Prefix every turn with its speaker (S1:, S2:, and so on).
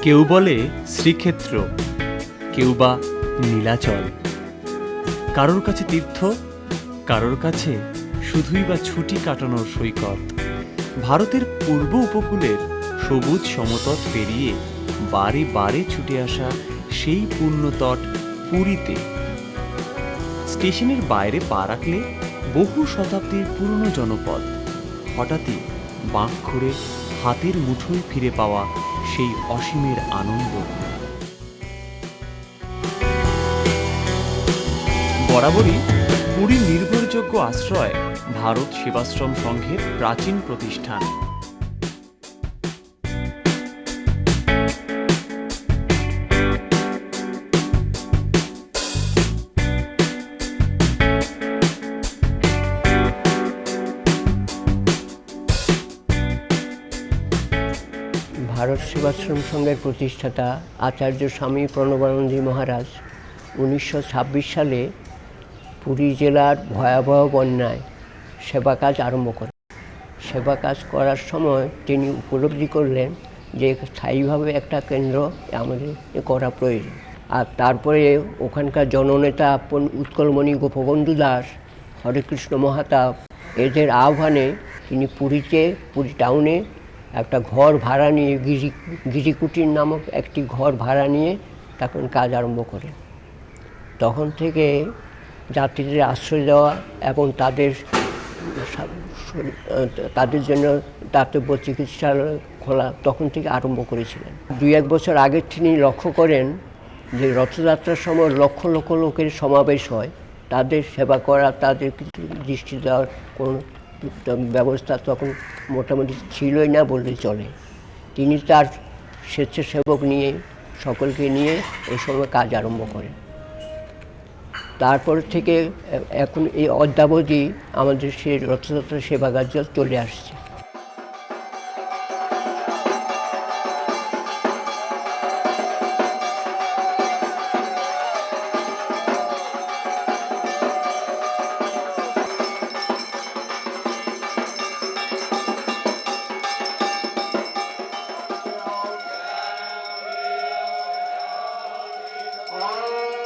S1: কেউ বলে শ্রীক্ষেত্র, কেউ বা নীলাচল। কারোর কাছে তীর্থ, কারোর কাছে শুধুই বা ছুটি কাটানোর সৈকত। ভারতের পূর্ব উপকূলের সবুজ সমতট পেরিয়ে বারে বারে ছুটে আসা সেই পুণ্যতট পুরীতে। স্টেশনের বাইরে পা রাখলে বহু শতাব্দীর পুরনো জনপদ হঠাৎই বাঁক ঘুরে হাতের মুঠোয় ফিরে পাওয়া সেই অসীমের আনন্দ। বরাবরই পুরীর নির্ভরযোগ্য আশ্রয় ভারত সেবাশ্রম সংঘের প্রাচীন প্রতিষ্ঠান।
S2: ভারত সেবাশ্রম সংঘের প্রতিষ্ঠাতা আচার্য স্বামী প্রণবানন্দী মহারাজ 1926 সালে পুরী জেলার ভয়াবহ বন্যায় সেবা কাজ আরম্ভ করেন। সেবা কাজ করার সময় তিনি উপলব্ধি করলেন যে স্থায়ীভাবে একটা কেন্দ্র আমাদের করা প্রয়োজন। আর তারপরে ওখানকার জননেতা উৎকলমণি গোপবন্ধু দাস, হরেকৃষ্ণ মহাতাব এদের আহ্বানে তিনি পুরী টাউনে একটা ঘর ভাড়া নিয়ে গিরিকুটির নামক একটি ঘর ভাড়া নিয়ে তখন কাজ আরম্ভ করেন। তখন থেকে যাত্রীদের আশ্রয় দেওয়া এবং তাদের জন্য দাতব্য চিকিৎসালয় খোলা তখন থেকে আরম্ভ করেছিলেন। 2-1 বছর আগে তিনি লক্ষ্য করেন যে রথযাত্রার সময় লক্ষ লক্ষ লোকের সমাবেশ হয়, তাদের সেবা করা, তাদের কিছু দৃষ্টি দেওয়ার কোনো ব্যবস্থা তখন মোটামুটি ছিলই না বললেই চলে। তিনি তার স্বেচ্ছাসেবক নিয়ে সকলকে নিয়ে ওই সময় কাজ আরম্ভ করেন। তারপর থেকে এখন এই অদ্যাবধি আমাদের সেই রথযাত্রার সেবা কার্য চলে আসছে।
S3: Oh